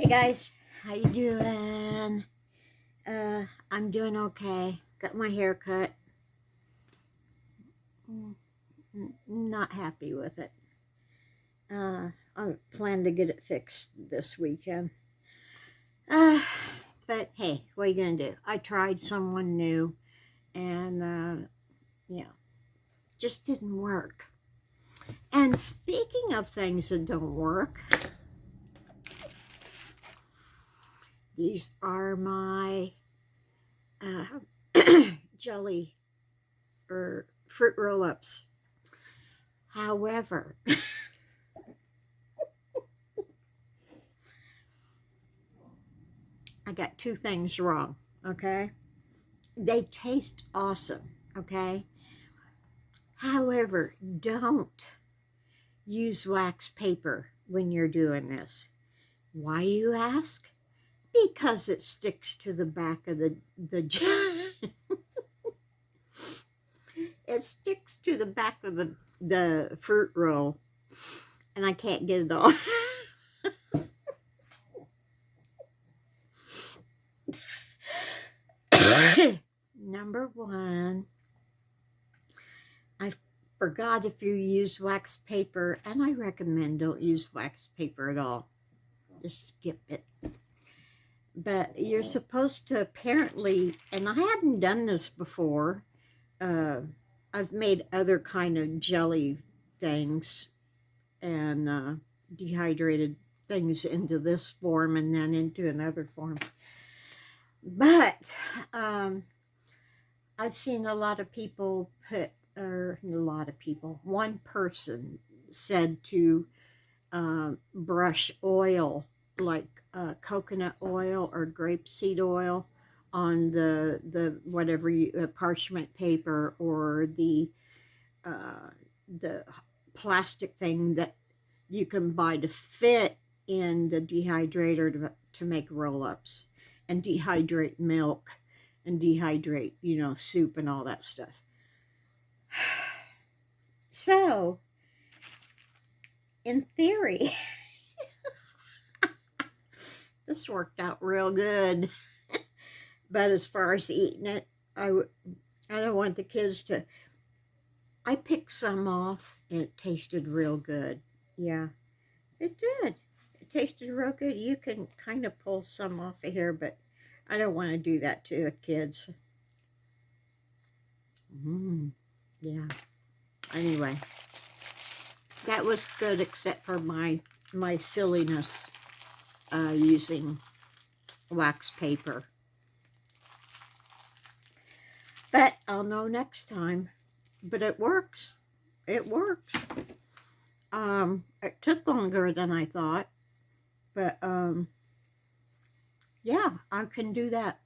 Guys, how you doing? I'm doing okay. Got my hair cut. Not happy with it. I plan to get it fixed this weekend. Uh, but hey, what are you gonna do? I tried someone new, and yeah, just didn't work. And speaking of things that don't work, these are my jelly or fruit roll-ups. However, I got two things wrong, okay? They taste awesome, okay? However, don't use wax paper when you're doing this. Why, you ask? Because it sticks to the back of the it sticks to the back of the fruit roll, and I can't get it off. Number one, I forgot if you use wax paper, and I recommend don't use wax paper at all. Just skip it. But you're supposed to apparently, and I hadn't done this before. I've made other kind of jelly things and dehydrated things into this form and then into another form. But I've seen a lot of people put, or a lot of people, one person said to brush oil, like coconut oil or grapeseed oil, on the whatever parchment paper or the plastic thing that you can buy to fit in the dehydrator to make roll-ups, and dehydrate milk and dehydrate, soup and all that stuff. So, in theory, this worked out real good. But as far as eating it, I don't want the kids to. I picked some off and it tasted real good. Yeah, it did. It tasted real good. You can kind of pull some off of here, but I don't want to do that to the kids. Yeah. Anyway, that was good except for my silliness using wax paper. But I'll know next time. But it works. It works. It took longer than I thought. But yeah, I can do that.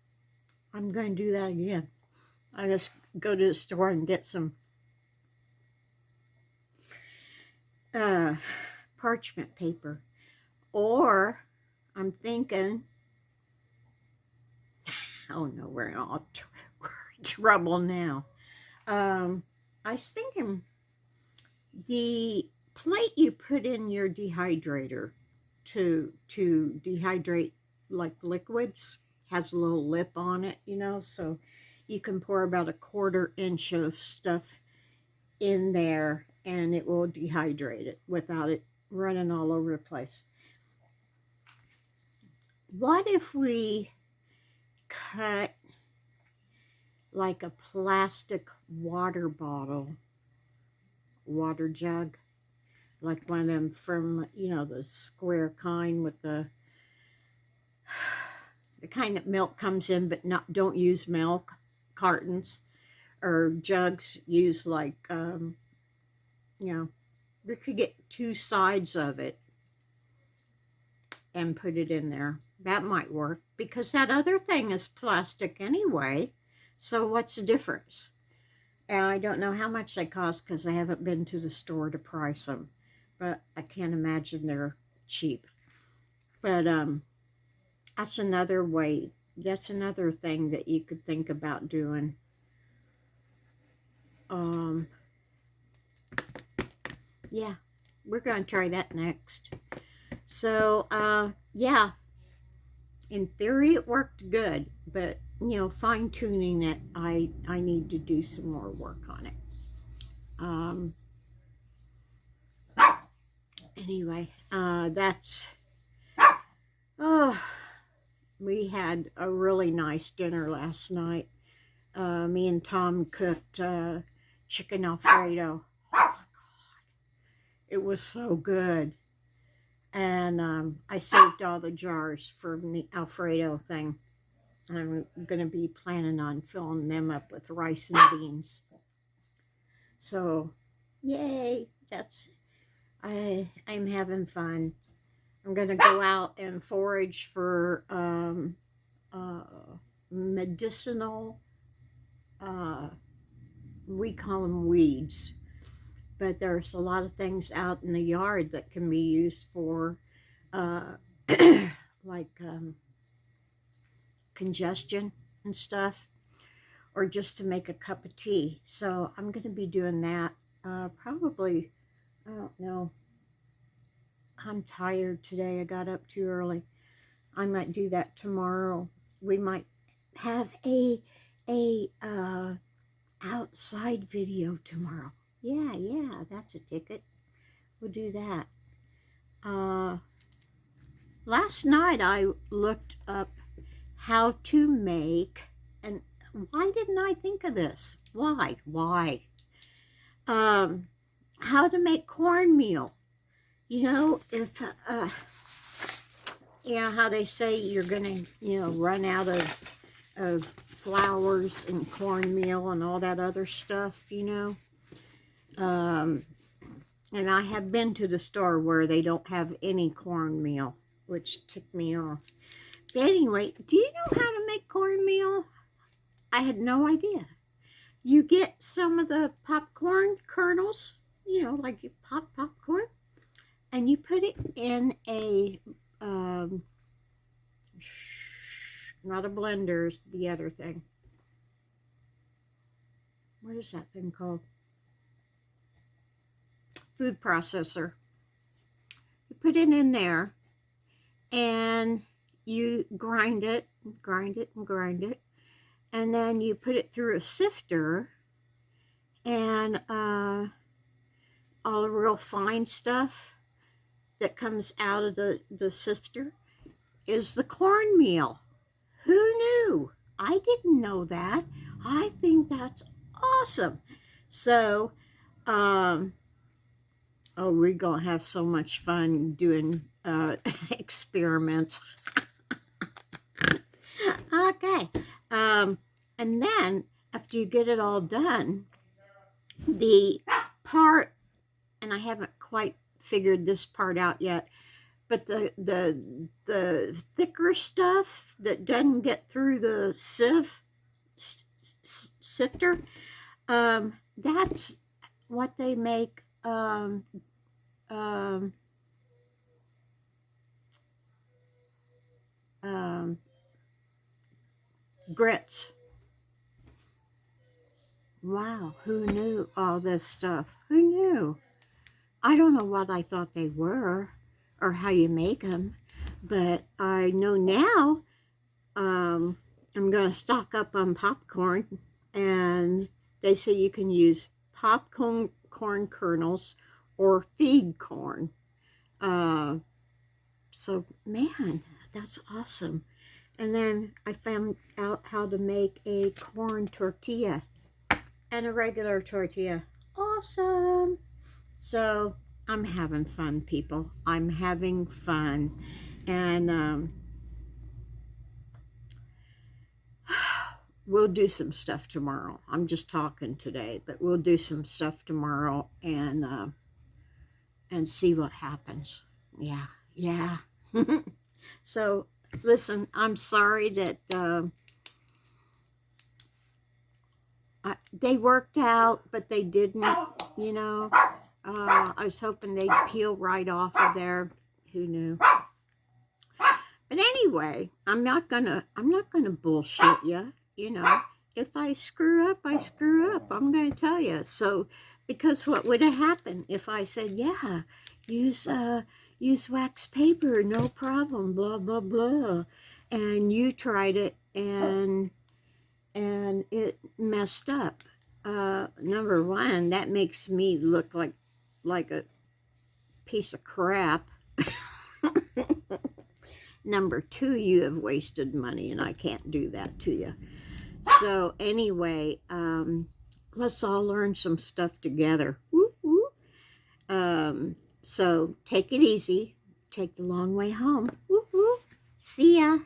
I'm going to do that again. I just go to the store and get some parchment paper. Or I'm thinking, oh no, we're in all trouble now. I was thinking the plate you put in your dehydrator to dehydrate like liquids has a little lip on it, so you can pour about a 1/4 inch of stuff in there and it will dehydrate it without it running all over the place. What if we cut like a plastic water bottle, water jug, like one of them from, the square kind with the kind that milk comes in, but don't use milk, cartons or jugs. Use like, we could get 2 sides of it and put it in there. That might work because that other thing is plastic anyway. So what's the difference? And I don't know how much they cost because I haven't been to the store to price them, but I can't imagine they're cheap. But that's another way. That's another thing that you could think about doing. Yeah, we're going to try that next. So, yeah, in theory it worked good, but you know, fine-tuning it, I need to do some more work on it. Anyway, that's, oh, we had a really nice dinner last night. Me and Tom cooked chicken Alfredo. Oh my God, it was so good. And I saved all the jars for the Alfredo thing. I'm going to be planning on filling them up with rice and beans. So, yay, I'm having fun. I'm going to go out and forage for medicinal, we call them weeds. But there's a lot of things out in the yard that can be used for like congestion and stuff, or just to make a cup of tea. So I'm going to be doing that probably, I don't know, I'm tired today. I got up too early. I might do that tomorrow. We might have a outside video tomorrow. Yeah, that's a ticket. We'll do that. Last night I looked up how to make, and why didn't I think of this? Why? How to make cornmeal. You know, if, you know how they say you're going to, you know, run out of flours and cornmeal and all that other stuff, you know. And I have been to the store where they don't have any cornmeal, which ticked me off. But anyway, do you know how to make cornmeal? I had no idea. You get some of the popcorn kernels, you know, like you pop popcorn, and you put it in a, not a blender, the other thing. What is that thing called? Food processor. You put it in there, and you grind it, and then you put it through a sifter, and all the real fine stuff that comes out of the sifter is the cornmeal. Who knew? I didn't know that. I think that's awesome. So, oh, we're gonna have so much fun doing experiments. Okay. And then after you get it all done, the part, and I haven't quite figured this part out yet, but the thicker stuff that doesn't get through the sifter, that's what they make grits. Wow, who knew all this stuff? Who knew? I don't know what I thought they were or how you make them, but I know now. I'm going to stock up on popcorn, and they say you can use popcorn kernels or feed corn. So, man, that's awesome. And then I found out how to make a corn tortilla and a regular tortilla. Awesome. So I'm having fun, people. I'm having fun. And we'll do some stuff tomorrow. I'm just talking today, but we'll do some stuff tomorrow and see what happens. Yeah. So listen, I'm sorry that they worked out, but they didn't, you know. I was hoping they'd peel right off of there. Who knew? But anyway, I'm not gonna bullshit you. You know, if I screw up, I screw up. I'm gonna tell you. So, because what would have happened if I said, yeah, use wax paper, no problem, blah blah blah, and you tried it and it messed up. Number one, that makes me look like a piece of crap. Number two, you have wasted money, and I can't do that to you. So anyway, let's all learn some stuff together. Woo, woo. So take it easy. Take the long way home. Woo, woo. See ya.